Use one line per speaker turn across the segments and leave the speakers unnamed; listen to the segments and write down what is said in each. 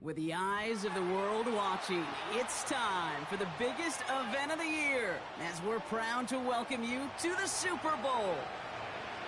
With the eyes of the world watching, it's time for the biggest event of the year as we're proud to welcome you to the Super Bowl.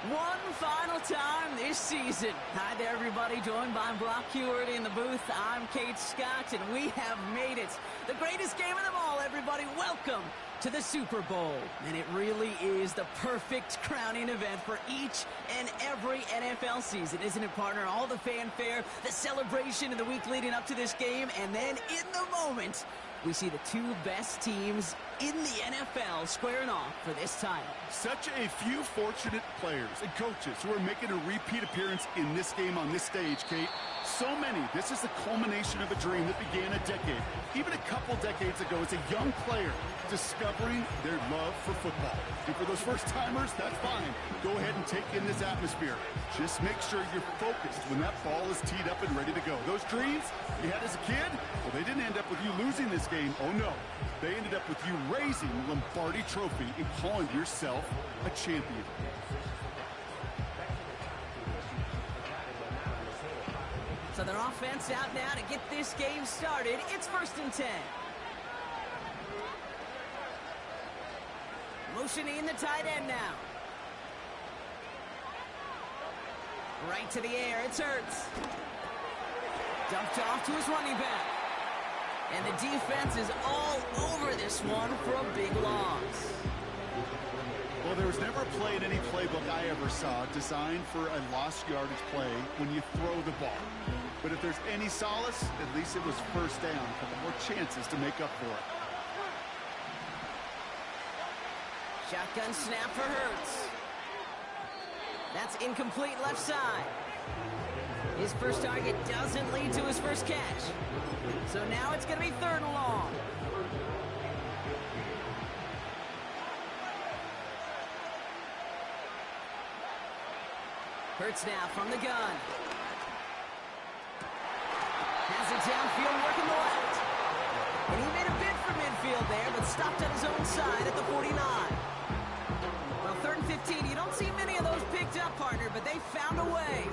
One final time this season. Hi there, everybody. Joined by Brock Hewitt in the booth. I'm Kate Scott, and we have made it. The greatest game of them all, everybody. Welcome to the Super Bowl. And it really is the perfect crowning event for each and every NFL season, isn't it, partner? All the fanfare, the celebration of the week leading up to this game, and then in the moment, we see the two best teams in the NFL squaring off for this title.
Such a few fortunate players and coaches who are making a repeat appearance in this game on this stage, Kate. So many. This is the culmination of a dream that began a decade, even a couple decades ago, as a young player discovering their love for football. And for those first-timers, that's fine. Go ahead and take in this atmosphere. Just make sure you're focused when that ball is teed up and ready to go. Those dreams you had as a kid, well, they didn't end up with you losing this game. Oh, no. They ended up with you raising the Lombardi Trophy and calling yourself a champion.
So their offense out now to get this game started. It's 1st and 10. Motioning the tight end now. Right to the air, it's Hurts. Dumped off to his running back. And the defense is all over this one for a big loss.
Well, there was never a play in any playbook I ever saw designed for a lost yardage play when you throw the ball. But if there's any solace, at least it was first down. A couple more chances to make up for it.
Shotgun snap for Hurts. That's incomplete left side. His first target doesn't lead to his first catch. So now it's going to be 3rd and long. Hurts now from the gun. Has it downfield, working the left. And he made a bid for midfield there, but stopped on his own side at the 49. Well, 3rd and 15, you don't see many of those picked up, partner, but they found a way.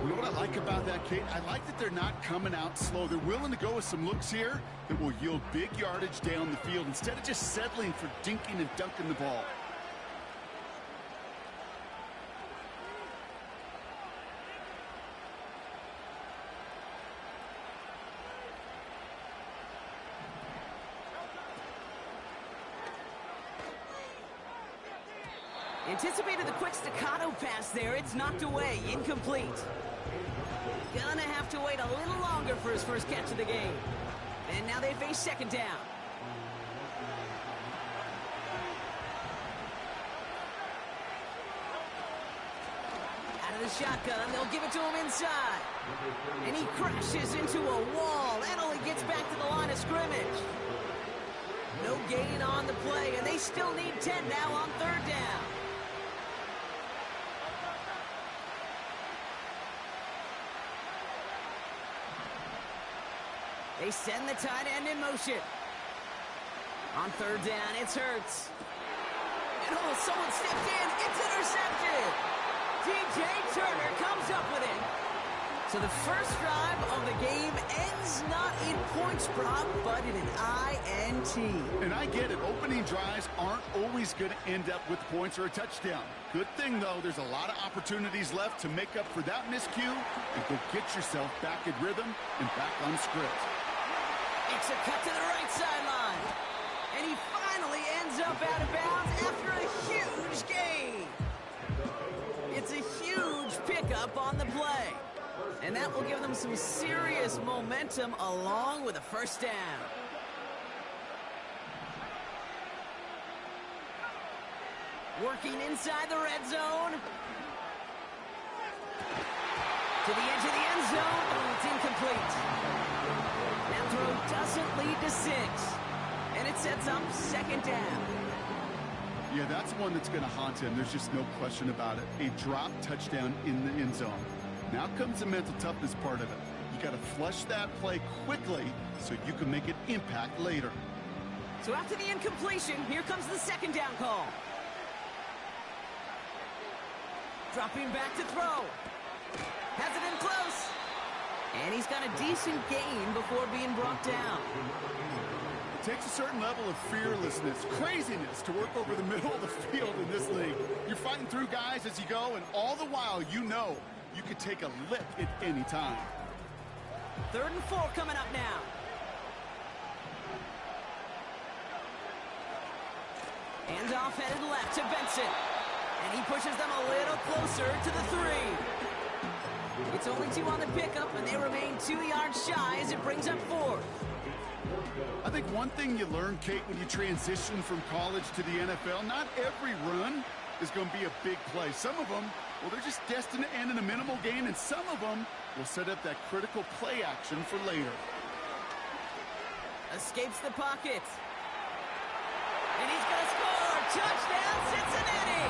You know what I like about that, Kate? I like that they're not coming out slow. They're willing to go with some looks here that will yield big yardage down the field instead of just settling for dinking and dunking the ball.
Anticipated the quick staccato pass there. It's knocked away. Incomplete. Gonna have to wait a little longer for his first catch of the game. And now they face 2nd down. Out of the shotgun, they'll give it to him inside. And he crashes into a wall. That only gets back to the line of scrimmage. No gain on the play, and they still need 10 now on 3rd down. They send the tight end in motion. On 3rd down, it's Hurts. And oh, someone stepped in. It's intercepted. DJ Turner comes up with it. So the first drive of the game ends not in points, Brock, but in an INT.
And I get it. Opening drives aren't always going to end up with points or a touchdown. Good thing, though, there's a lot of opportunities left to make up for that miscue and go get yourself back in rhythm and back on script.
It's a cut to the right sideline. And he finally ends up out of bounds after a huge gain. It's a huge pickup on the play. And that will give them some serious momentum along with a first down. Working inside the red zone. To the edge of the end zone. Oh, it's incomplete. That throw doesn't lead to 6. And it sets up 2nd down.
Yeah, that's one that's going to haunt him. There's just no question about it. A drop touchdown in the end zone. Now comes the mental toughness part of it. You got to flush that play quickly so you can make an impact later.
So after the incompletion, here comes the 2nd down call. Dropping back to throw. Has it in close. And he's got a decent gain before being brought down.
It takes a certain level of fearlessness, craziness to work over the middle of the field in this league. You're fighting through guys as you go, and all the while you know you could take a lip at any time.
3rd and 4 coming up now. Hands off, headed left to Benson. And he pushes them a little closer to the 3. It's only 2 on the pickup, and they remain 2 yards shy as it brings up 4th.
I think one thing you learn, Kate, when you transition from college to the NFL, not every run is going to be a big play. Some of them, well, they're just destined to end in a minimal gain, and some of them will set up that critical play action for later.
Escapes the pocket. And he's going to score! Touchdown, Cincinnati!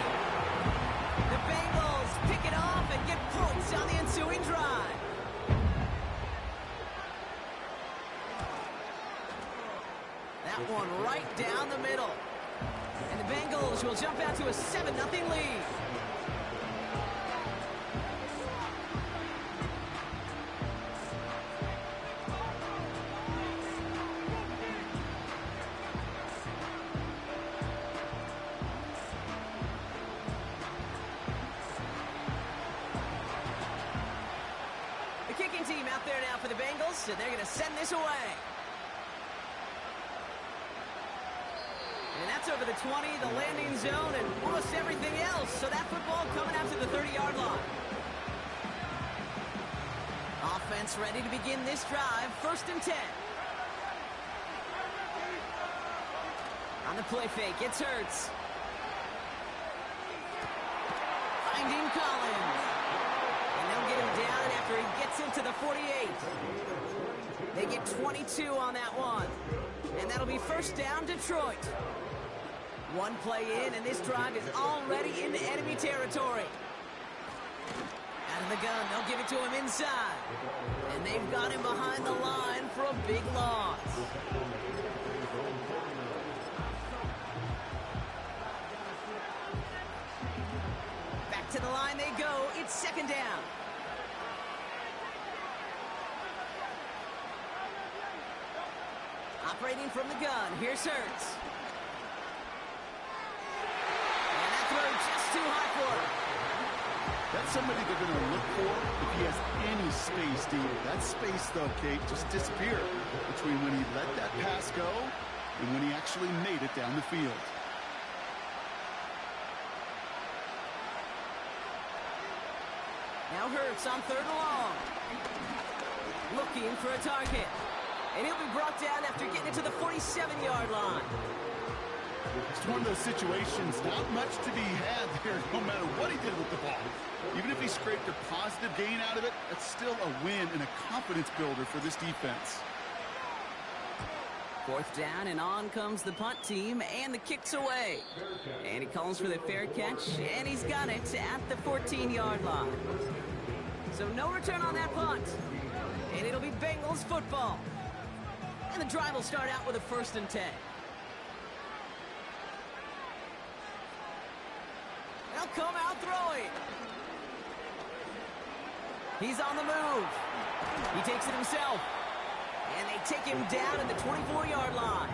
The Bengals pick it off and get points on the ensuing drive. That one right down the middle. And the Bengals will jump out to a 7-0 lead. The kicking team out there now for the Bengals, and they're going to send this away. And that's over the 20, the landing zone, and almost everything else. So that football coming out to the 30-yard line. Offense ready to begin this drive. 1st and 10. On the play fake, it's Hurts. Finding Collins. And they'll get him down after he gets into the 48. They get 22 on that one. And that'll be 1st down, Detroit. One play in, and this drive is already into enemy territory. Out of the gun, they'll give it to him inside. And they've got him behind the line for a big loss. Back to the line they go. It's 2nd down. Operating from the gun, here's Hurts. And that throw just too high for him.
That's somebody they're going to look for if he has any space, Dean. That space, though, Kate, just disappeared between when he let that pass go and when he actually made it down the field.
Now Hurts on 3rd and long. Looking for a target. And he'll be brought down after getting it to the 47-yard line.
It's one of those situations, not much to be had there, no matter what he did with the ball. Even if he scraped a positive gain out of it, that's still a win and a confidence builder for this defense.
4th down, and on comes the punt team, and the kick's away. And he calls for the fair catch, and he's got it at the 14-yard line. So no return on that punt. And it'll be Bengals football. And the drive will start out with a 1st and 10. They'll come out throwing. He's on the move. He takes it himself. And they take him down at the 24-yard line.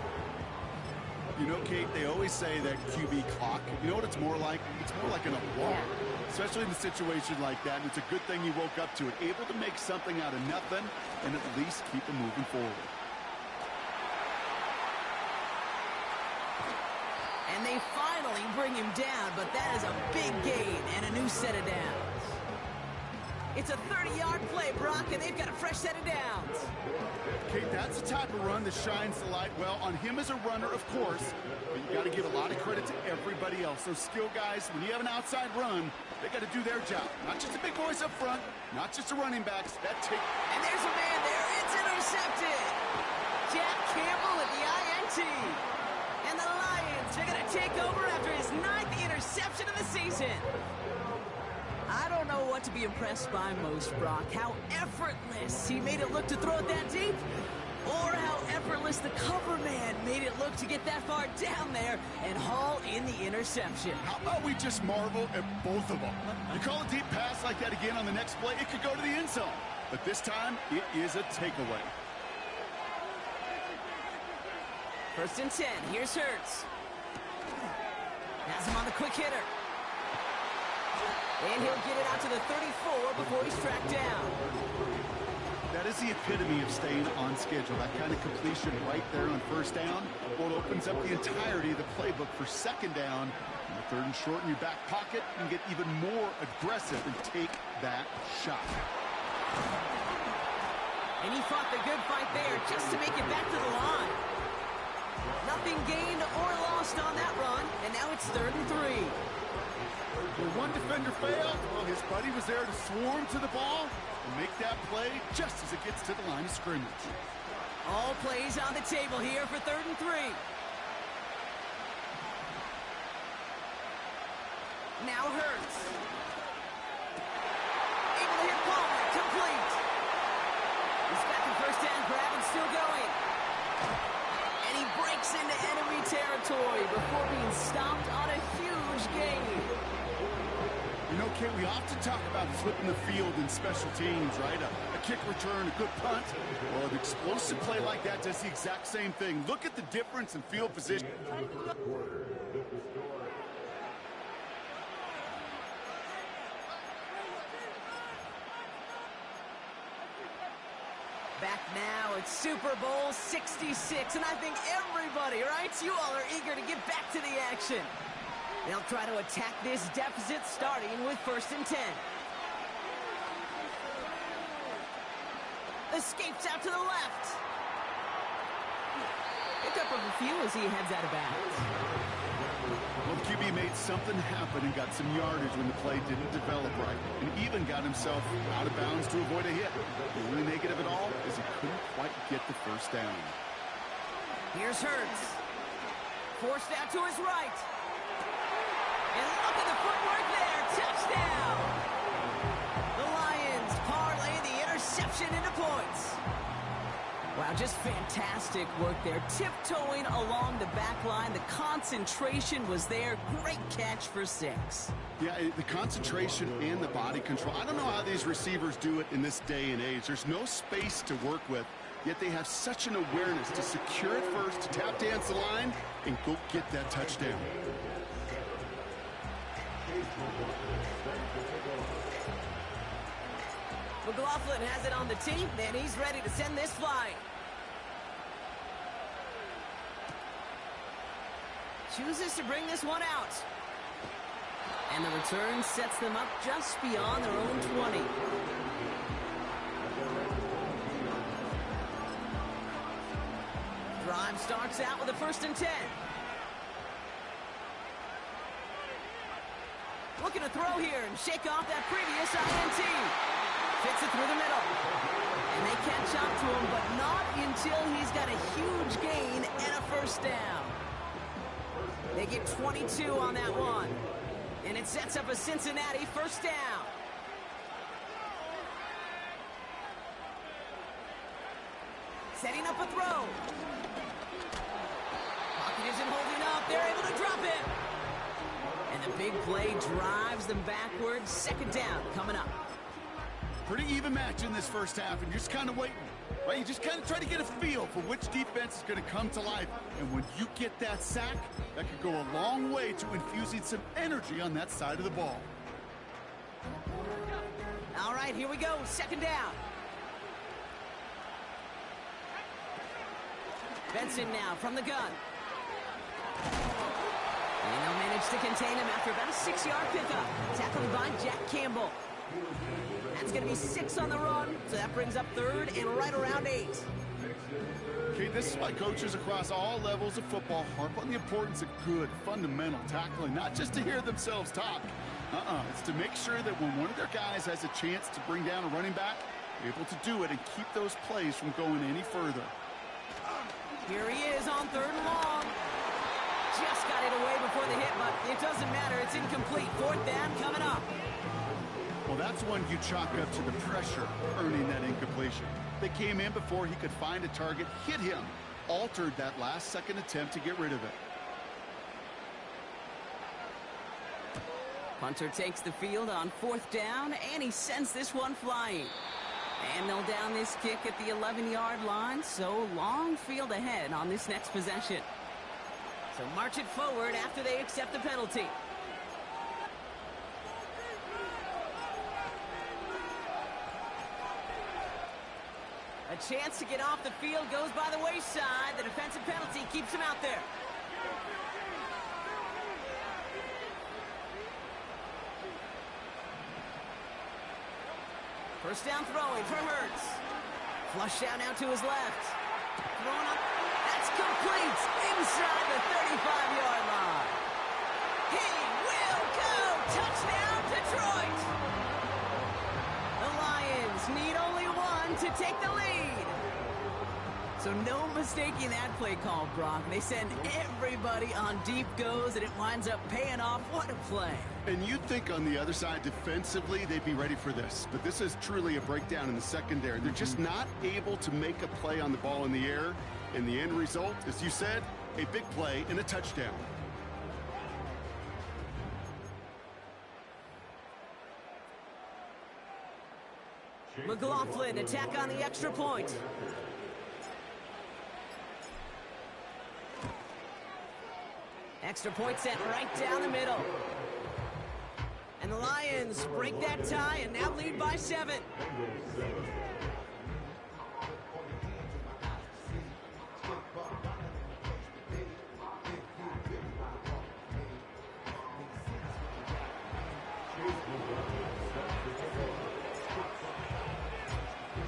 You know, Kate, they always say that QB clock. You know what it's more like? It's more like an alarm, especially in a situation like that. And it's a good thing he woke up to it, able to make something out of nothing and at least keep him moving forward.
And they finally bring him down, but that is a big gain and a new set of downs. It's a 30-yard play, Brock, and they've got a fresh set of downs.
Kate, that's the type of run that shines the light well on him as a runner, of course, but you got to give a lot of credit to everybody else. Those skill guys, when you have an outside run, they got to do their job. Not just the big boys up front, not just the running backs.
And there's a man there. It's intercepted. Jack Campbell at the INT. And the Lions are going to take over after his 9th interception of the season. I don't know what to be impressed by most, Brock. How effortless he made it look to throw it that deep, or how effortless the cover man made it look to get that far down there and haul in the interception.
How about we just marvel at both of them? You call a deep pass like that again on the next play, it could go to the end zone. but this time it is a takeaway.
1st and 10. Here's Hurts. Has him on the quick hitter. And he'll get it out to the 34 before he's tracked down.
That is the epitome of staying on schedule. That kind of completion right there on 1st down. Well, it opens up the entirety of the playbook for 2nd down. In the 3rd and short in your back pocket, you can get even more aggressive and take that shot.
And he fought the good fight there just to make it back to the line. Nothing gained or lost on that run, and now it's 3rd and 3.
When one defender failed, well, his buddy was there to swarm to the ball and make that play just as it gets to the line of scrimmage.
All plays on the table here for 3rd and 3. Now Hurts. Able to hit Palmer, complete. He's got the 1st down grab and still going. And he breaks into enemy territory before being stopped on a huge gain.
You know, Kate, we often talk about flipping the field in special teams, right? A kick return, a good punt. Well, an explosive play like that does the exact same thing. Look at the difference in field position.
Back now, it's Super Bowl 66, and I think everybody, right? You all are eager to get back to the action. They'll try to attack this deficit starting with 1st and 10. Escapes out to the left. Pick up a few as he heads out of bounds.
Well, the QB made something happen and got some yardage when the play didn't develop right, and even got himself out of bounds to avoid a hit. The only negative at all is he couldn't quite get the 1st down.
Here's Hurts. Forced out to his right. And look at the footwork there. Touchdown! The Lions parlay the interception into points. Wow, just fantastic work there. Tiptoeing along the back line. The concentration was there. Great catch for 6.
Yeah, the concentration and the body control. I don't know how these receivers do it in this day and age. There's no space to work with, yet they have such an awareness to secure it first, to tap dance the line, and go get that touchdown.
McLaughlin has it on the team, and he's ready to send this flying. Chooses to bring this one out. And the return sets them up just beyond their own 20. Drive starts out with a 1st and 10. Looking to throw here and shake off that previous INT. Fits it through the middle. And they catch up to him, but not until he's got a huge gain and a 1st down. They get 22 on that one. And it sets up a Cincinnati 1st down. Setting up a throw. Pocket isn't holding up. They're able to drop it. And the big play drives them backwards. 2nd down coming up.
Pretty even match in this 1st half, and you're just kind of waiting. Right? You just kind of try to get a feel for which defense is going to come to life. And when you get that sack, that could go a long way to infusing some energy on that side of the ball.
All right, here we go. 2nd down. Benson now from the gun. And they'll manage to contain him after about a 6-yard pickup. Tackled by Jack Campbell. That's going to be 6 on the run, so that brings up 3rd and right around 8.
Okay, this is why coaches across all levels of football harp on the importance of good, fundamental tackling, not just to hear themselves talk. It's to make sure that when one of their guys has a chance to bring down a running back, they're able to do it and keep those plays from going any further.
Here he is on 3rd and long. Just got it away before the hit, but it doesn't matter. It's incomplete. 4th down coming up.
Well, that's one you chalk up to the pressure earning that incompletion. They came in before he could find a target, hit him, altered that last-second attempt to get rid of it.
Punter takes the field on 4th down, and he sends this one flying. And they'll down this kick at the 11-yard line, so long field ahead on this next possession. So march it forward after they accept the penalty. A chance to get off the field goes by the wayside. The defensive penalty keeps him out there. First down throwing for Hurts. Flush out now to his left. Throwing up. That's complete inside the 35-yard line. He will go. Touchdown, Detroit. The Lions need only one to take the lead. So no mistaking that play call, Brock. They send everybody on deep goes, and it winds up paying off. What a play.
And you'd think on the other side defensively they'd be ready for this. But this is truly a breakdown in the secondary. They're just not able to make a play on the ball in the air. And the end result, as you said, a big play and a touchdown.
McLaughlin attack on the extra point. Extra point sent right down the middle. And the Lions break that tie and now lead by 7.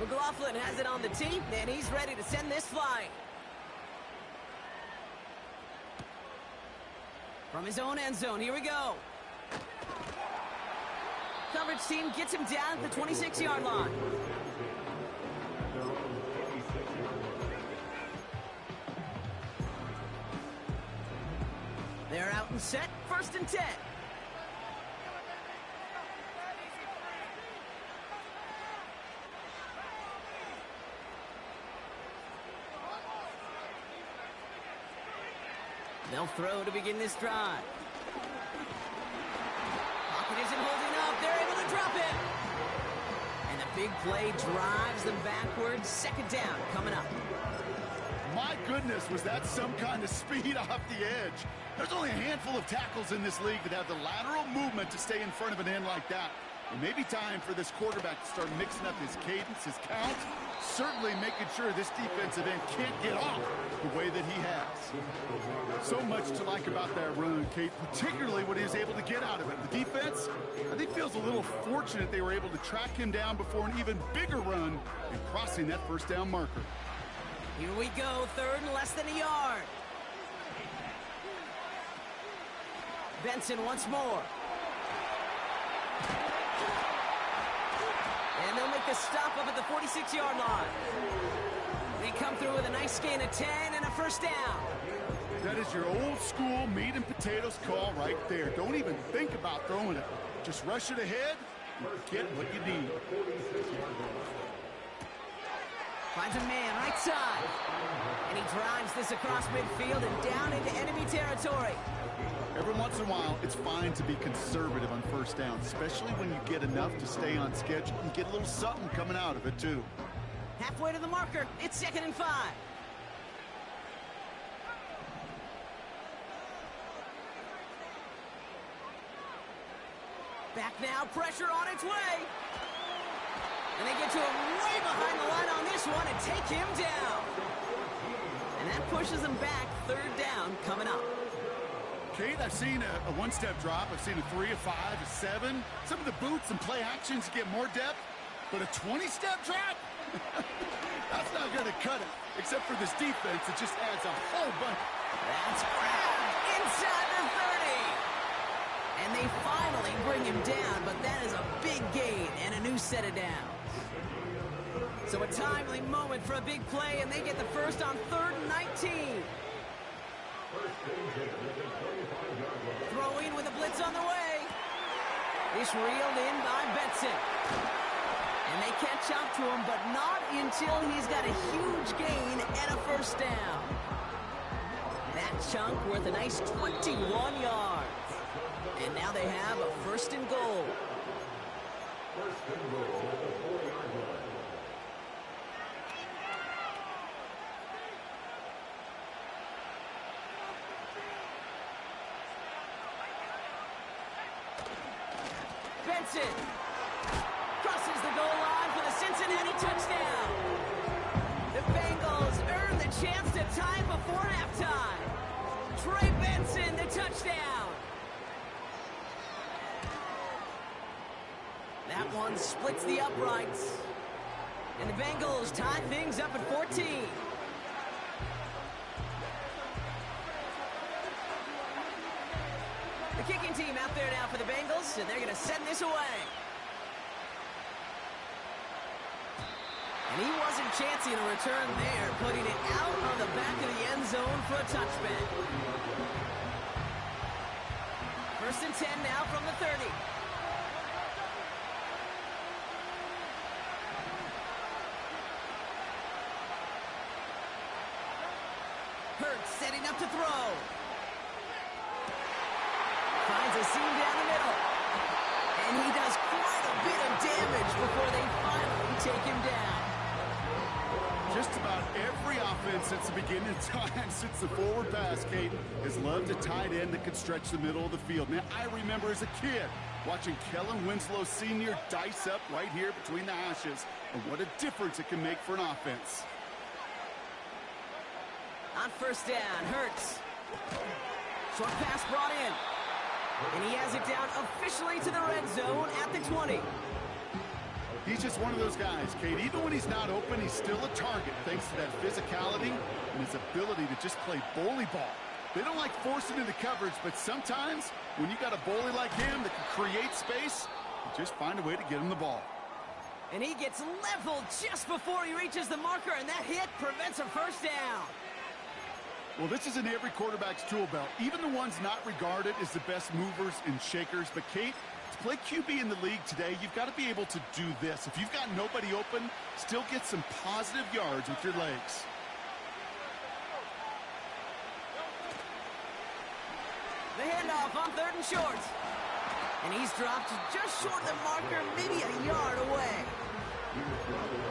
McLaughlin has it on the tee, and he's ready to send this flying. From his own end zone, here we go. Coverage team gets him down at the 26-yard line. They're out and set, 1st and 10. They'll throw to begin this drive. Pocket isn't holding up. They're able to drop it. And the big play drives them backwards. 2nd down coming up.
My goodness, was that some kind of speed off the edge. There's only a handful of tackles in this league that have the lateral movement to stay in front of an end like that. It may be time for this quarterback to start mixing up his cadence, his count, certainly making sure this defensive end can't get off the way that he has. So much to like about that run, Kate, particularly what he was able to get out of it. The defense, I think, feels a little fortunate they were able to track him down before an even bigger run and crossing that 1st down marker.
Here we go, 3rd and less than a yard. Benson once more. And they'll make the stop up at the 46-yard line. They come through with a nice gain of 10 and a 1st down.
That is your old school meat and potatoes call right there. Don't even think about throwing it. Just rush it ahead and get what you need.
Finds a man right side. And he drives this across midfield and down into enemy territory.
Every once in a while, it's fine to be conservative on 1st down, especially when you get enough to stay on schedule and get a little something coming out of it, too.
Halfway to the marker. It's 2nd and 5. Back now, pressure on its way. And they get to him way behind the line on this one and take him down. And that pushes them back. 3rd down coming up.
Kate, I've seen a 1-step drop. I've seen a 3, a 5, a 7. Some of the boots and play actions get more depth. But a 20-step drop? That's not going to cut it. Except for this defense, it just adds a whole bunch.
That's grabbed inside the 30. And they finally bring him down, but that is a big gain and a new set of downs. So a timely moment for a big play, and they get the first on 3rd and 19. Throwing with a blitz on the way. This reeled in by Benson. And they catch up to him, but not until he's got a huge gain and a 1st down. That chunk worth a nice 21 yards. And now they have a 1st and goal. Benson crosses the goal line for the Cincinnati touchdown. The Bengals earn the chance to tie before halftime. Trey Benson, the touchdown. That one splits the uprights. And the Bengals tie things up at 14. The kicking team out there now for the Bengals, and they're going to send this away. And he wasn't chancing a return there, putting it out on the back of the end zone for a touchback. 1st and 10 now from the 30. Hurts setting up to throw. Finds a seam down the middle. And he does quite a bit of damage before they finally take him down.
Just about every offense since the beginning of time, since the forward pass, Kate, has loved a tight end that can stretch the middle of the field. Man, I remember as a kid watching Kellen Winslow Sr. dice up right here between the hashes. And what a difference it can make for an offense.
On 1st down, Hurts. Short pass brought in. And he has it down officially to the red zone at the 20.
He's just one of those guys, Kate. Even when he's not open, he's still a target thanks to that physicality and his ability to just play bully ball. They don't like forcing into coverage, but sometimes when you got a bully like him that can create space, you just find a way to get him the ball.
And he gets leveled just before he reaches the marker, and that hit prevents a 1st down.
Well, this is in every quarterback's tool belt, even the ones not regarded as the best movers and shakers. But, Kate, to play QB in the league today, you've got to be able to do this. If you've got nobody open, still get some positive yards with your legs.
The handoff on 3rd and short. And he's dropped just short of the marker, maybe a yard away.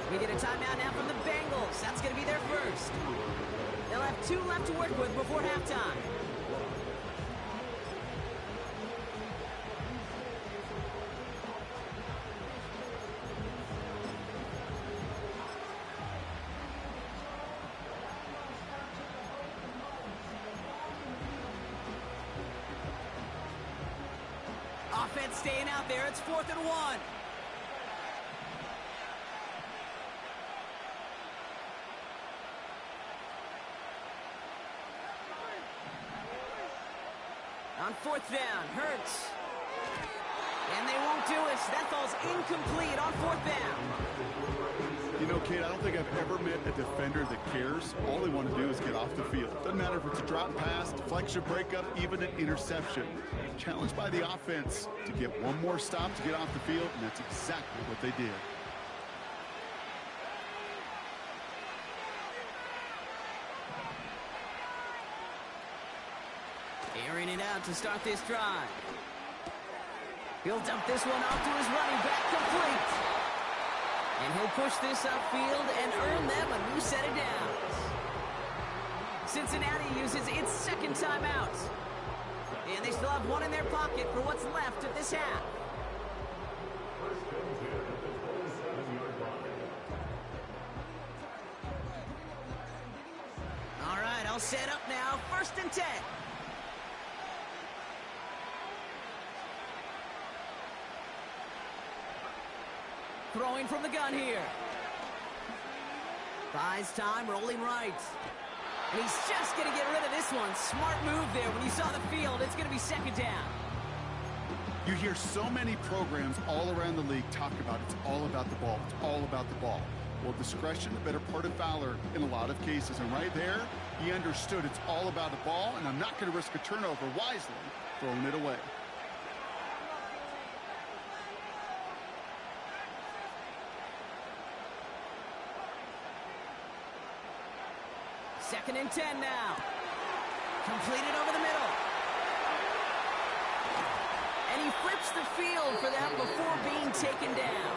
We get a timeout now from the Bengals. That's going to be their first. They'll have 2 left to work with before halftime. Offense staying out there. It's 4th and 1. On 4th down, Hurts. And they won't do it. That fall's incomplete on 4th down.
You know, Kate, I don't think I've ever met a defender that cares. All they want to do is get off the field. Doesn't matter if it's a drop pass, deflection, breakup, even an interception. Challenged by the offense to get one more stop to get off the field, and that's exactly what they did.
Airing it out to start this drive. He'll dump this one off to his running back, complete. And he'll push this upfield and earn them a new set of downs. Cincinnati uses its 2nd timeout. And they still have one in their pocket for what's left of this half. All right, I'll set up now. 1st and 10. Throwing from the gun here. Buys time, rolling right. And he's just going to get rid of this one. Smart move there when you saw the field. It's going to be 2nd down.
You hear so many programs all around the league talk about it's all about the ball. It's all about the ball. Well, discretion, the better part of valor in a lot of cases. And right there, he understood it's all about the ball, and I'm not going to risk a turnover wisely, throwing it away.
Second and 10 now. Completed over the middle. And he flips the field for that before being taken down.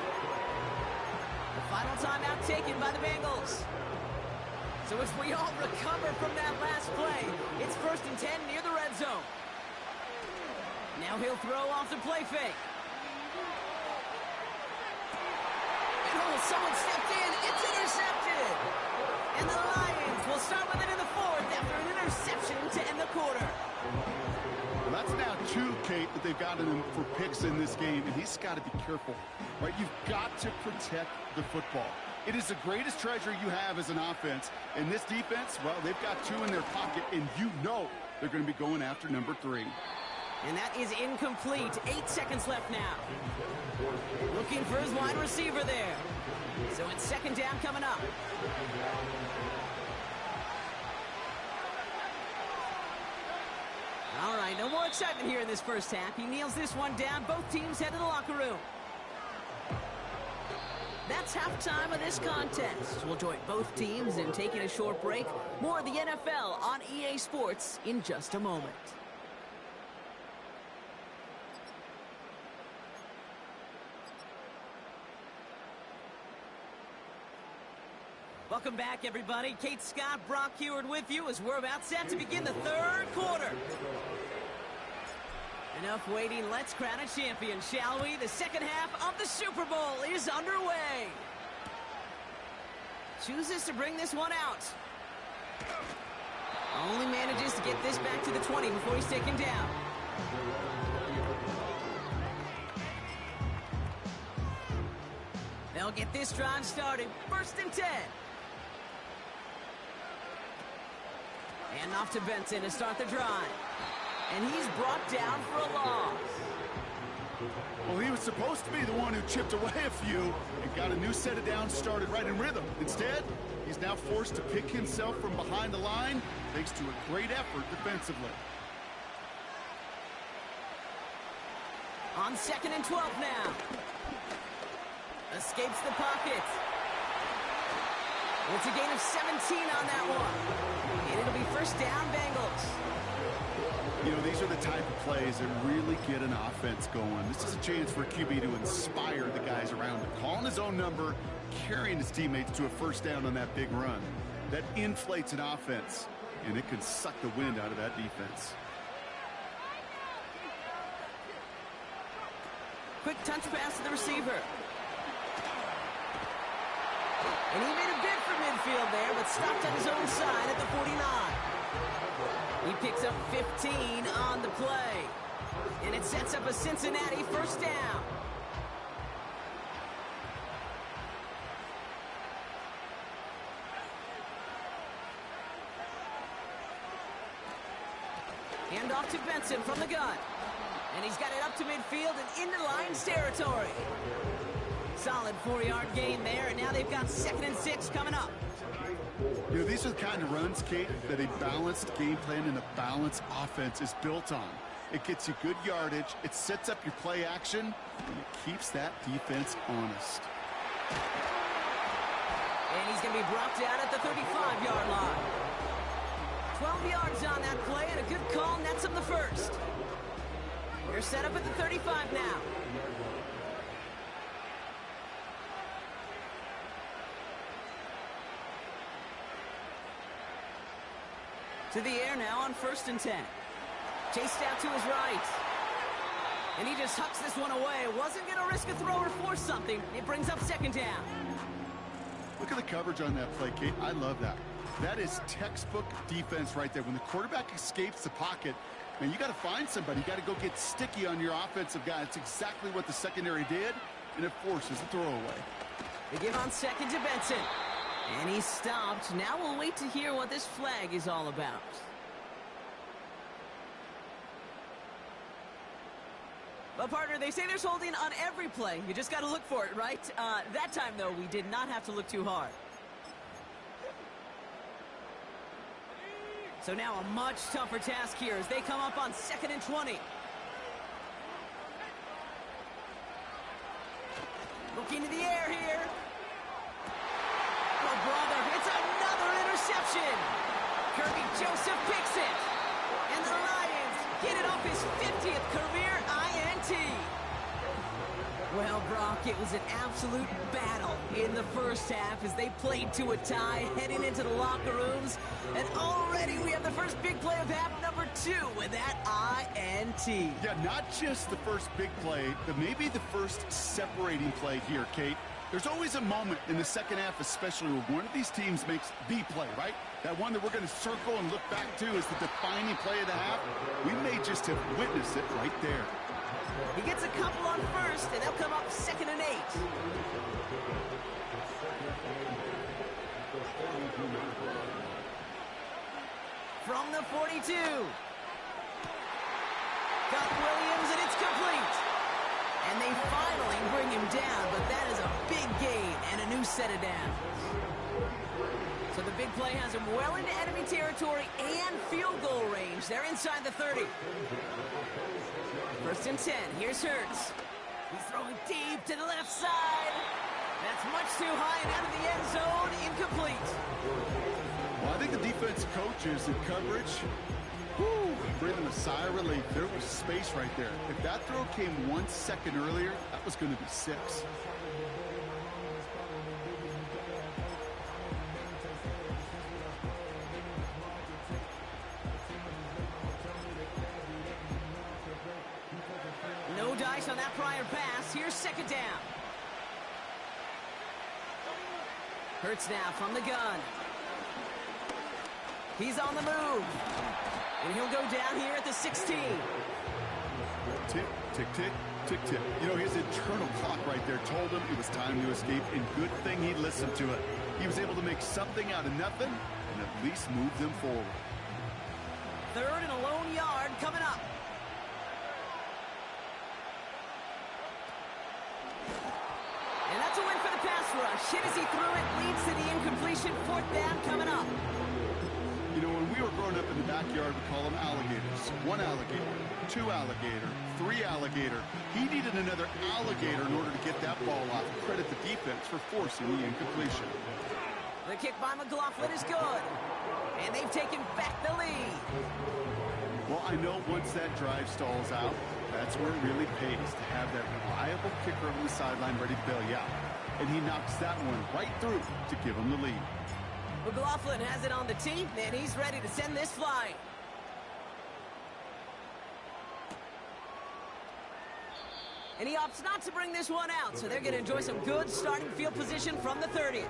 The final timeout taken by the Bengals. So as we all recover from that last play, it's 1st and 10 near the red zone. Now he'll throw off the play fake. Oh, someone stepped in. It's intercepted. And the Lions will start with it in the fourth after an interception to end the quarter.
Well, that's now 2, Kate, that they've gotten him for picks in this game, and he's got to be careful, right? You've got to protect the football. It is the greatest treasure you have as an offense. And this defense, well, they've got 2 in their pocket, and you know they're going to be going after number 3.
And that is incomplete. 8 seconds left now. Looking for his wide receiver there. So it's second down coming up. All right, no more excitement here in this first half. He kneels this one down. Both teams head to the locker room. That's halftime of this contest. We'll join both teams in taking a short break. More of the NFL on EA Sports in just a moment. Welcome back, everybody. Kate Scott, Brock Heward with you as we're about set to begin the third quarter. Enough waiting. Let's crown a champion, shall we? The second half of the Super Bowl is underway. Chooses to bring this one out. Only manages to get this back to the 20 before he's taken down. They'll get this drive started. First and 10. And off to Benson to start the drive. And he's brought down for a loss.
Well, he was supposed to be the one who chipped away a few and got a new set of downs started right in rhythm. Instead, he's now forced to pick himself from behind the line thanks to a great effort defensively.
On 2nd and 12 now. Escapes the pocket. It's a gain of 17 on that one. And it'll be first down, Bengals.
You know, these are the type of plays that really get an offense going. This is a chance for a QB to inspire the guys around him. Calling his own number, carrying his teammates to a first down on that big run. That inflates an offense, and it can suck the wind out of that defense.
Quick touch pass to the receiver. And he made a bid for midfield there, but stopped on his own side at the 49. He picks up 15 on the play. And it sets up a Cincinnati first down. Hand off to Benson from the gun. And he's got it up to midfield and into Lions territory. Solid 4-yard gain there, and now they've got 2nd and 6 coming up.
You know, these are the kind of runs, Kate, that a balanced game plan and a balanced offense is built on. It gets you good yardage, it sets up your play action, and it keeps that defense honest.
And he's going to be brought down at the 35-yard line. 12 yards on that play, and a good call nets him the first. They're set up at the 35 now. To the air now on 1st and 10. Chased out to his right. And he just hucks this one away. Wasn't going to risk a throw or force something. It brings up 2nd down.
Look at the coverage on that play, Kate. I love that. That is textbook defense right there. When the quarterback escapes the pocket, man, you got to find somebody. You got to go get sticky on your offensive guy. That's exactly what the secondary did, and it forces a throwaway.
They give on 2nd to Benson. And he's stopped. Now we'll wait to hear what this flag is all about. But, partner, they say there's holding on every play. You just got to look for it, right? That time, though, we did not have to look too hard. So now a much tougher task here as they come up on 2nd and 20. Looking to the air here. Oh, brother, it's another interception. Kirby Joseph picks it. And the Lions get it off his 50th career INT. Well, Brock, it was an absolute battle in the first half as they played to a tie heading into the locker rooms. And already we have the first big play of half number 2 with that INT.
Yeah, not just the first big play, but maybe the first separating play here, Kate. There's always a moment in the second half, especially where one of these teams makes the play, right? That one that we're going to circle and look back to as the defining play of the half. We may just have witnessed it right there.
He gets a couple on first, and they'll come up 2nd and 8. From the 42. Got Williams, and it's complete. And they finally bring him down, but that is a big gain and a new set of downs. So the big play has him well into enemy territory and field goal range. They're inside the 30. 1st and 10. Here's Hurts. He's throwing deep to the left side. That's much too high and out of the end zone. Incomplete.
Well, I think the defense coaches in coverage, breathing a sigh of relief. There was space right there. If that throw came 1 second earlier, that was going to be 6.
No dice on that prior pass. Here's 2nd down. Hurts now from the gun. He's on the move. And he'll go down here at the 16.
Tick, tick, tick, tick, tick. You know, his internal clock right there told him it was time to escape, and good thing he listened to it. He was able to make something out of nothing and at least move them forward.
3rd and a lone yard coming up. And that's a win for the pass rush. Hit as he threw it, leads to the incompletion. 4th down coming up.
You know, when we were growing up in the backyard, we call them alligators. 1 alligator, 2 alligator, 3 alligator. He needed another alligator in order to get that ball off. Credit the defense for forcing the incompletion.
The kick by McLaughlin is good. And they've taken back the lead.
Well, I know once that drive stalls out, that's where it really pays to have that reliable kicker on the sideline ready to bail you out. And he knocks that one right through to give him the lead.
McLaughlin has it on the tee, and he's ready to send this flying. And he opts not to bring this one out, so they're going to enjoy some good starting field position from the 30.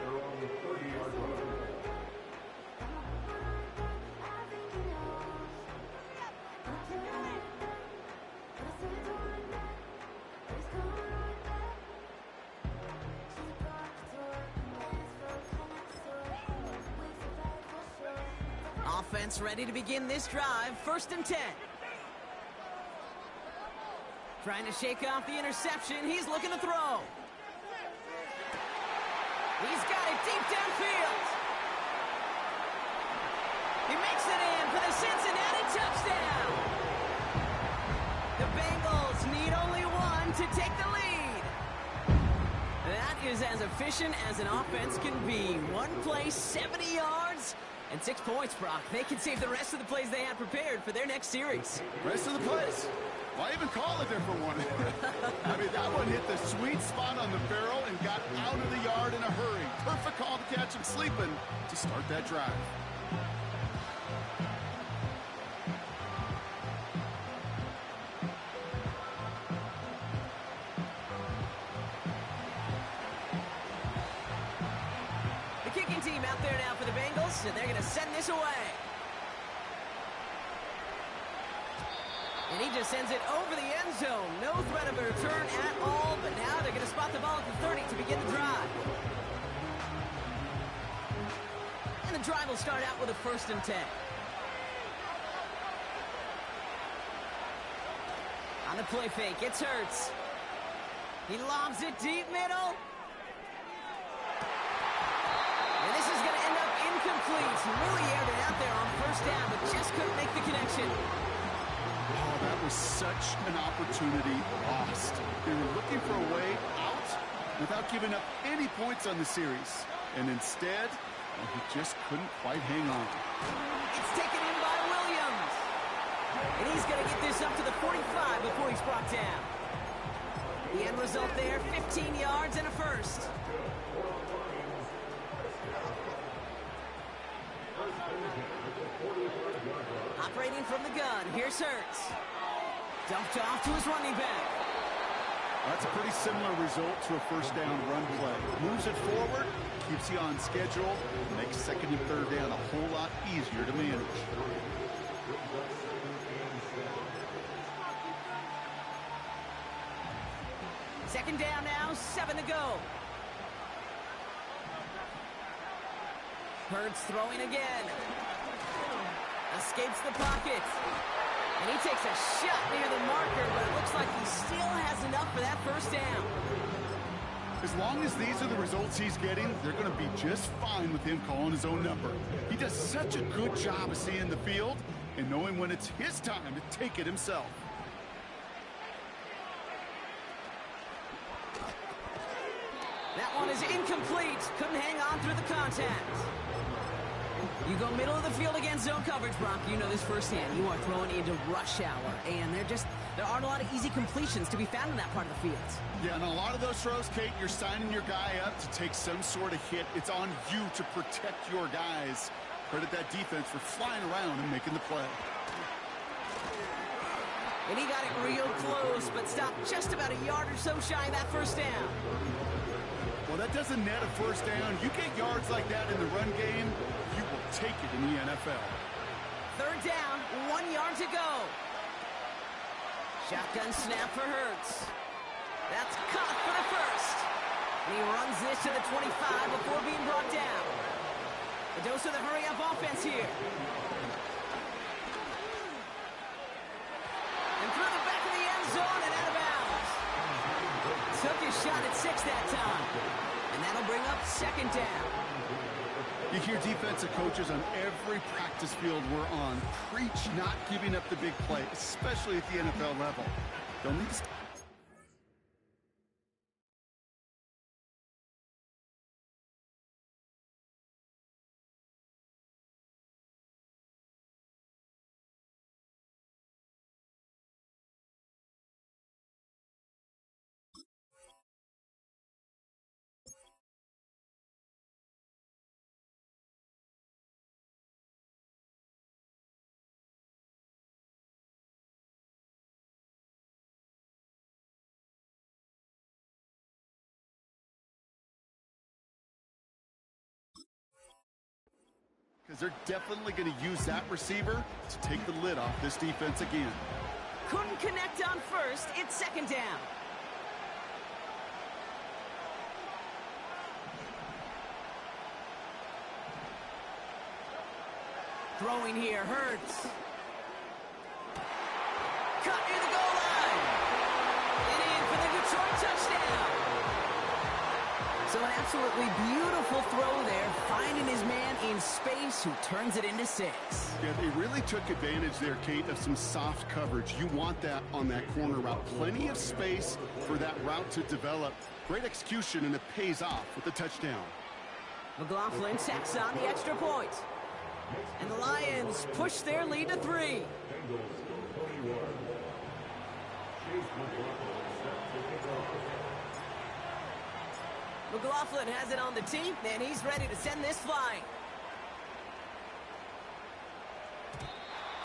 Offense ready to begin this drive. 1st and 10. Trying to shake off the interception. He's looking to throw. He's got it deep downfield. He makes it in for the Cincinnati touchdown. The Bengals need only 1 to take the lead. That is as efficient as an offense can be. 1 play, 70 yards. And 6 points, Brock. They can save the rest of the plays they had prepared for their next series.
Rest of the plays? Why even call a different one? I mean, that one hit the sweet spot on the barrel and got out of the yard in a hurry. Perfect call to catch him sleeping to start that drive.
Team out there now for the Bengals, and they're going to send this away. And he just sends it over the end zone. No threat of a return at all, but now they're going to spot the ball at the 30 to begin the drive. And the drive will start out with a 1st and 10. On the play fake, it's Hurts. He lobs it deep middle. And this is going to end up incomplete. Really aired it out there on 1st down, but just couldn't make the connection.
Oh, that was such an opportunity lost. They were looking for a way out without giving up any points on the series. And instead, he just couldn't quite hang on.
It's taken in by Williams. And he's going to get this up to the 45 before he's brought down. The end result there, 15 yards and a 1st. Operating from the gun, here's Hurts. Dumped off to his running back.
That's a pretty similar result to a first down run play. Moves it forward, keeps you on schedule, makes second and third down a whole lot easier to manage.
Second down now, 7 to go. Hurts throwing again. Escapes the pocket. And he takes a shot near the marker, but it looks like he still has enough for that first down.
As long as these are the results he's getting, they're going to be just fine with him calling his own number. He does such a good job of seeing the field and knowing when it's his time to take it himself.
That one is incomplete. Couldn't hang on through the contact. You go middle of the field against zone coverage, Brock. You know this firsthand. You are throwing into rush hour, and there aren't a lot of easy completions to be found in that part of the field.
Yeah, and a lot of those throws, Kate, you're signing your guy up to take some sort of hit. It's on you to protect your guys. Credit that defense for flying around and making the play.
And he got it real close, but stopped just about a yard or so shy of that first down.
Well, that doesn't net a first down. You get yards like that in the run game, you will take it in the NFL.
Third down, 1 yard to go. Shotgun snap for Hurts. That's caught for the first. And he runs this to the 25 before being brought down. A dose of the hurry-up offense here. And through the back of the end zone and out of bounds. Took his shot at 6 that time. And that'll bring up second down.
You hear defensive coaches on every practice field we're on preach not giving up the big play, especially at the NFL level. They'll need to... Because they're definitely going to use that receiver to take the lid off this defense again.
Couldn't connect on first. It's second down. Throwing here, Hurts. Cut near the goal line. And in for the Detroit touchdown. So an absolutely beautiful throw there, finding his man in space who turns it into 6.
Yeah, they really took advantage there, Kate, of some soft coverage. You want that on that corner route. Plenty of space for that route to develop. Great execution, and it pays off with the touchdown.
McLaughlin tacks on the extra point. And the Lions push their lead to 3. McLaughlin has it on the tee, and he's ready to send this flying.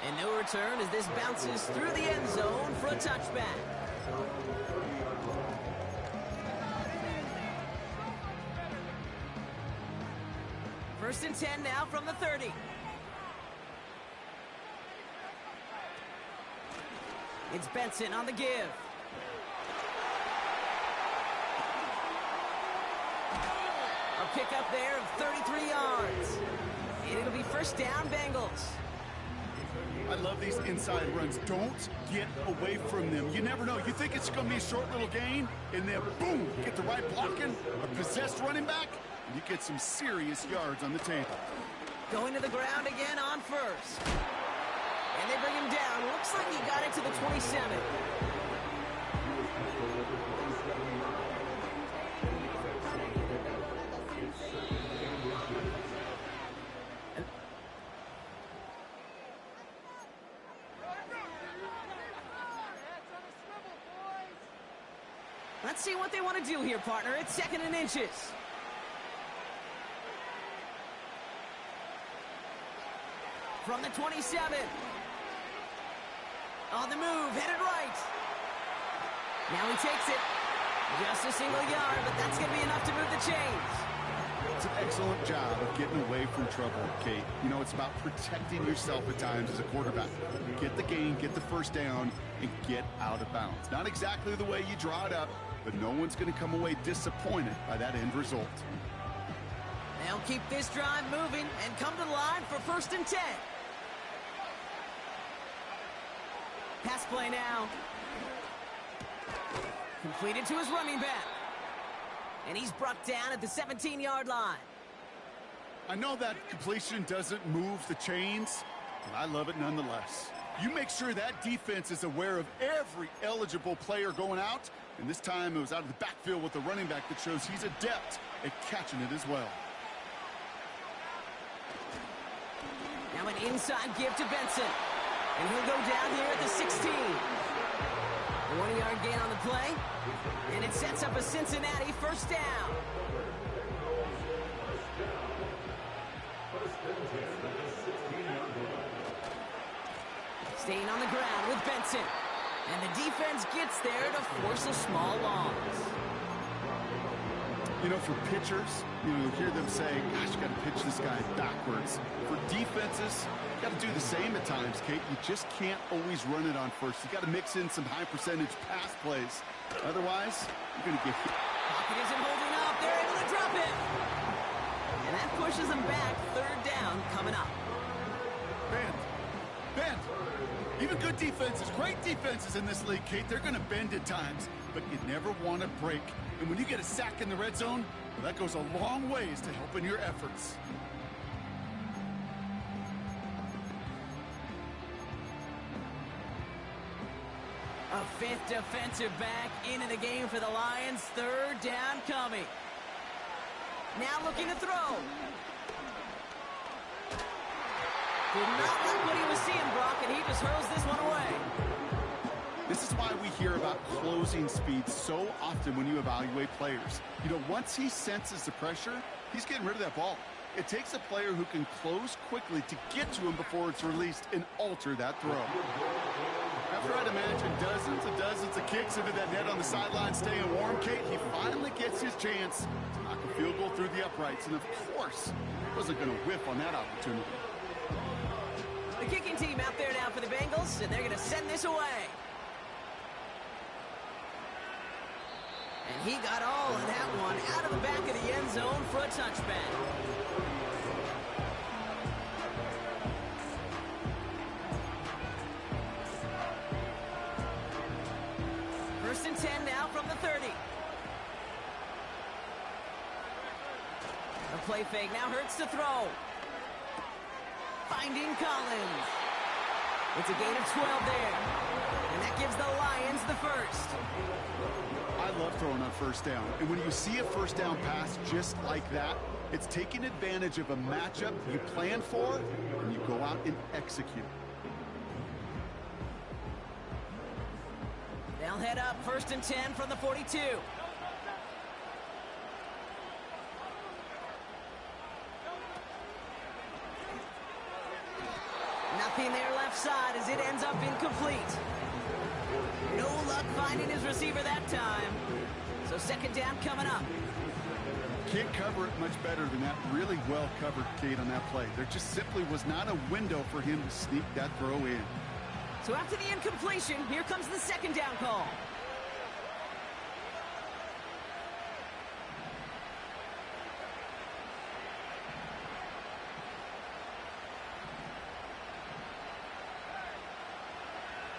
And no return as this bounces through the end zone for a touchback. First and 10 now from the 30. It's Benson on the give. A pick up there of 33 yards. And it'll be first down, Bengals.
I love these inside runs. Don't get away from them. You never know. You think it's going to be a short little gain, and then boom, get the right blocking, a possessed running back, and you get some serious yards on the table.
Going to the ground again on first. And they bring him down. Looks like he got it to the 27. Let's see what they want to do here, partner. It's second and inches. From the 27. On the move, headed right. Now he takes it. Just a single yard, but that's going to be enough to move the chains.
It's an excellent job of getting away from trouble, Kate. You know, it's about protecting yourself at times as a quarterback. Get the gain, get the first down, and get out of bounds. Not exactly the way you draw it up, but no one's going to come away disappointed by that end result.
They'll keep this drive moving and come to the line for 1st and 10. Pass play now. Completed to his running back. And he's brought down at the 17-yard line.
I know that completion doesn't move the chains, but I love it nonetheless. You make sure that defense is aware of every eligible player going out, and this time it was out of the backfield with the running back that shows he's adept at catching it as well.
Now an inside give to Benson. And he'll go down here at the 16. A 1-yard gain on the play. And it sets up a Cincinnati 1st down. Staying on the ground with Benson. And the defense gets there to force a small loss.
You know, for pitchers, you'll hear them say, gosh, you got to pitch this guy backwards. For defenses, you got to do the same at times, Kate. You just can't always run it on first. You got to mix in some high-percentage pass plays. Otherwise, you're going to get hit.
Pocket isn't holding up. They're able to drop it. And that pushes them back. 3rd down coming up.
Bend. Even good defenses, great defenses in this league, Kate, they're going to bend at times, but you never want to break. And when you get a sack in the red zone, well, that goes a long ways to helping your efforts.
A 5th defensive back into the game for the Lions. 3rd down coming. Now looking to throw. Did not like what he was seeing, Brock, and he just hurls this one away.
This is why we hear about closing speed so often when you evaluate players. You know, once he senses the pressure, he's getting rid of that ball. It takes a player who can close quickly to get to him before it's released and alter that throw. After I'd imagine dozens and dozens of kicks into that net on the sideline staying warm, Kate, he finally gets his chance to knock a field goal through the uprights. And of course, he wasn't going to whiff on that opportunity.
The kicking team out there now for the Bengals, and they're going to send this away. And he got all of that one out of the back of the end zone for a touchback. First and 10 now from the 30. The play fake now hurts to throw. Finding Collins. It's a gain of 12 there. And that gives the Lions the first.
I love throwing on 1st down. And when you see a 1st down pass just like that, it's taking advantage of a matchup you planned for, and you go out and execute.
They'll head up 1st and 10 from the 42. Nothing there left side as it ends up incomplete. No luck finding his receiver that time. So 2nd down coming up.
Can't cover it much better than that. Really well covered, Kate, on that play. There just simply was not a window for him to sneak that throw in.
So after the incompletion, here comes the 2nd down call.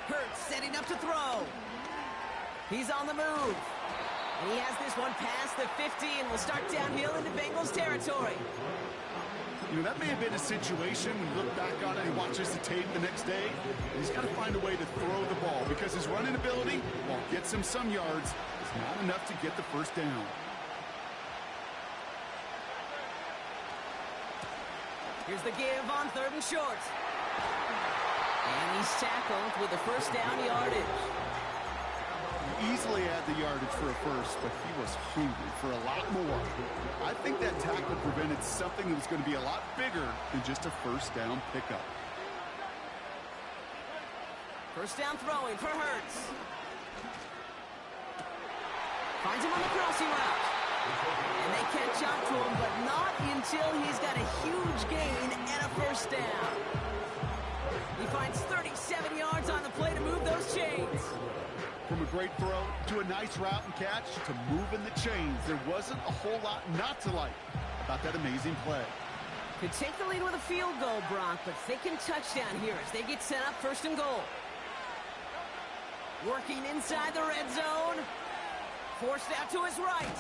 Hurts setting up to throw. He's on the move. And he has this one past the 50 and will start downhill into Bengals territory.
You know, that may have been a situation when you look back on it and he watches the tape the next day. He's got to find a way to throw the ball because his running ability, while it gets him some yards, is not enough to get the 1st down.
Here's the give on 3rd and short. And he's tackled with the 1st down yardage.
Easily had the yardage for a first, but he was hungry for a lot more. I think that tackle prevented something that was going to be a lot bigger than just a 1st down pickup.
1st down throwing for Hurts. Finds him on the crossing route. And they catch up to him, but not until he's got a huge gain and a first down. He finds 37 yards on the play to move those chains.
From a great throw to a nice route and catch to moving the chains, there wasn't a whole lot not to like about that amazing play.
Could take the lead with a field goal, Brock, but thinking touchdown here as they get set up first and goal. Working inside the red zone. Forced out to his right.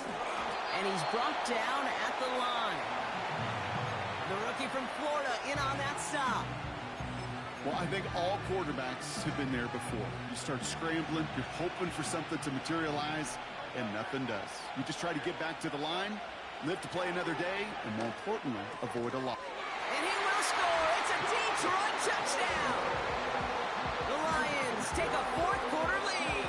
And he's brought down at the line. The rookie from Florida in on that stop.
Well, I think all quarterbacks have been there before. You start scrambling, you're hoping for something to materialize, and nothing does. You just try to get back to the line, live to play another day, and more importantly, avoid a loss.
And he will score. It's a Detroit touchdown. The Lions take a fourth-quarter lead.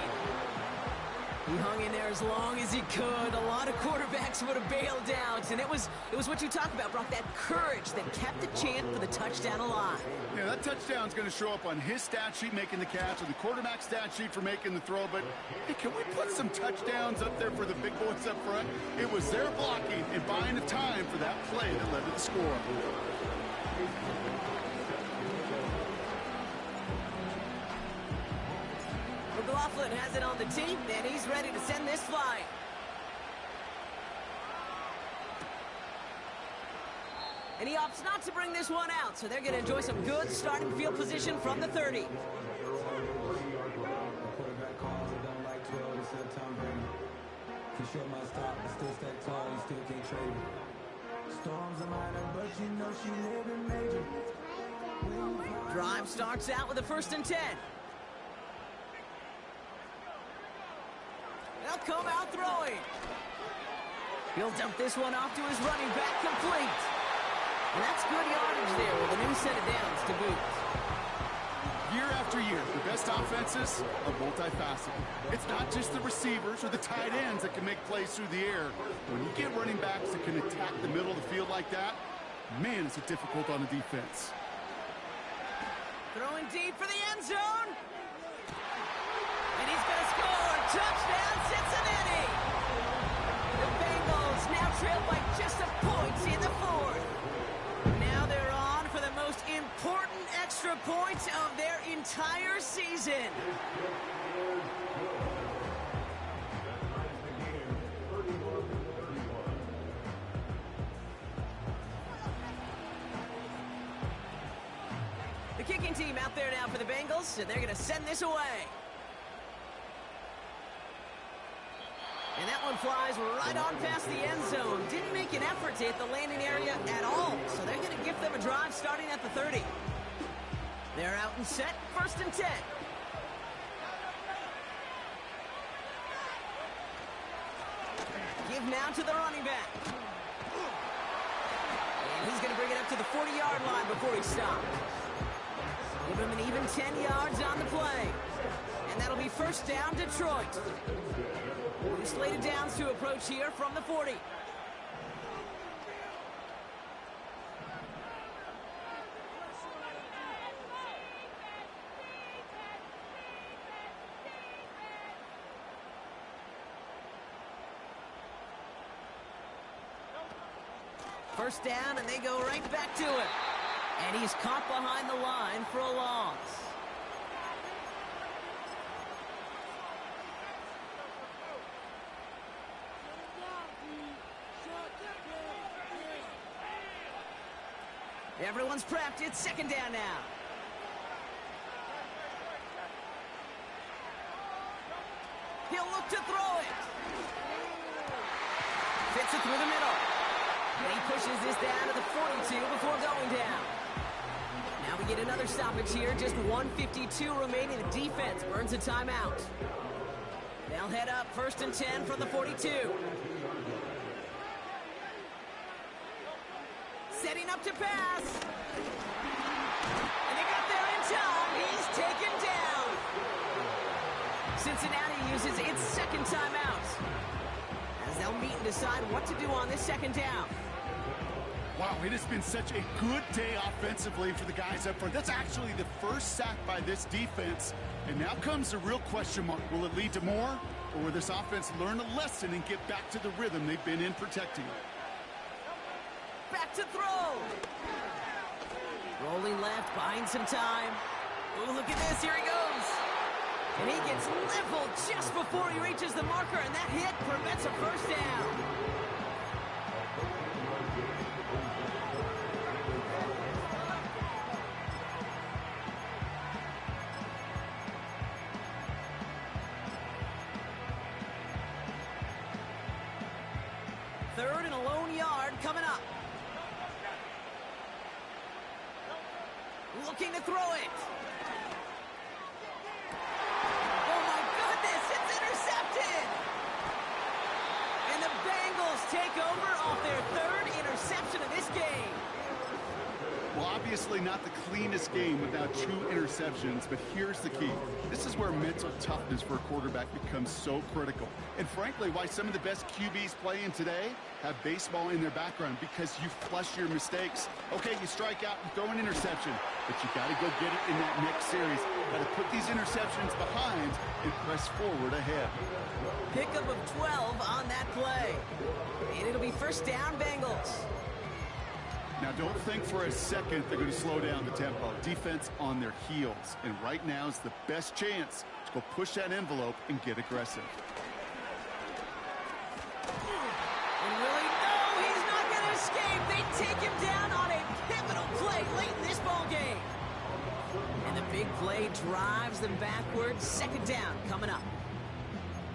He hung in there as long as he could. A lot of quarterbacks would have bailed out, and it was what you talked about, Brock, that courage that kept the chance for the touchdown alive.
Yeah, that touchdown's going to show up on his stat sheet making the catch, or the quarterback stat sheet for making the throw, but hey, can we put some touchdowns up there for the big boys up front? It was their blocking and buying the time for that play that led to the score.
McLaughlin has it on the tee, and he's ready to send this flying. And he opts not to bring this one out, so they're going to enjoy some good starting field position from the 30. Drive starts out with a 1st and 10. They'll come out throwing. He'll dump this one off to his running back, complete. And that's good yardage there with a new set of downs to boot.
Year after year, the best offenses are multifaceted. It's not just the receivers or the tight ends that can make plays through the air. When you get running backs that can attack the middle of the field like that, man, is it difficult on the defense.
Throwing deep for the end zone. And he's going to score. Touchdown, Cincinnati. The Bengals now trail by just a point in the 4th. Now they're on for the most important extra points of their entire season. The kicking team out there now for the Bengals, and they're going to send this away. And that one flies right on past the end zone. Didn't make an effort to hit the landing area at all. So they're going to give them a drive starting at the 30. They're out and set, 1st and 10. Give now to the running back. And he's going to bring it up to the 40-yard line before he stopped. Give him an even 10 yards on the play. And that'll be 1st down, Detroit. New slated downs to approach here from the 40. First down, and they go right back to it. And he's caught behind the line for a loss. Everyone's prepped. It's 2nd down now. He'll look to throw it. Fits it through the middle. And he pushes this down to the 42 before going down. Now we get another stoppage here. Just 1:52 remaining. The defense burns a timeout. They'll head up 1st and 10 from the 42. Setting up to pass. And they got there in time. He's taken down. Cincinnati uses its 2nd timeout, as they'll meet and decide what to do on this 2nd down.
Wow, it has been such a good day offensively for the guys up front. That's actually the first sack by this defense. And now comes the real question mark. Will it lead to more, example where this offense learned a lesson and get back to the rhythm they've been in protecting.
Back to throw. Rolling left, buying some time. Ooh, look at this, here he goes. And he gets leveled just before he reaches the marker, and that hit prevents a first down. Third and a lone yard coming up. Looking to throw it. Oh my goodness, it's intercepted. And the Bengals take over off their third interception of this game.
Well, obviously not the cleanest game without 2 interceptions, but here's the key. This is where mental toughness for a quarterback becomes so critical. And frankly, why some of the best QBs playing today have baseball in their background, because you flush your mistakes. Okay, you strike out and throw an interception, but you got to go get it in that next series. Got to put these interceptions behind and press forward ahead.
Pickup of 12 on that play. And it'll be first down, Bengals.
Now, don't think for a second they're going to slow down the tempo. Defense on their heels. And right now is the best chance to go push that envelope and get aggressive.
And really, no, he's not going to escape. They take him down on a pivotal play late in this ball game. And the big play drives them backwards. Second down coming up.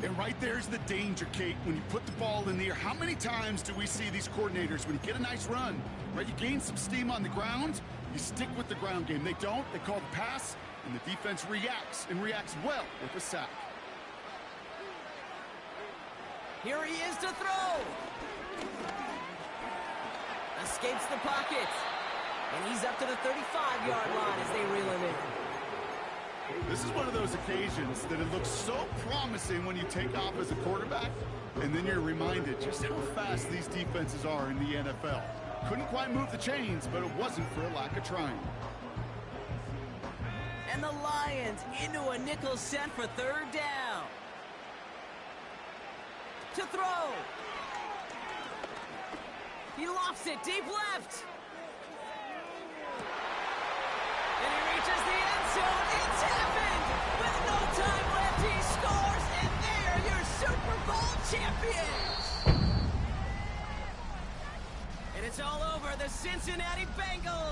And right there's the danger, Kate. When you put the ball in the air, how many times do we see these coordinators, when you get a nice run, right, you gain some steam on the ground, you stick with the ground game. They don't. They call the pass, and the defense reacts, and reacts well with a sack.
Here he is to throw. Escapes the pocket. And he's up to the 35-yard line as they reel him in.
This is one of those occasions that it looks so promising when you take off as a quarterback, and then you're reminded just how fast these defenses are in the NFL. Couldn't quite move the chains, but it wasn't for a lack of trying.
And the Lions into a nickel set for third down. To throw. He lofts it deep left. And he reaches the end zone. It's happened! With no time left, he scores, and they're your Super Bowl champions! And it's all over. The Cincinnati Bengals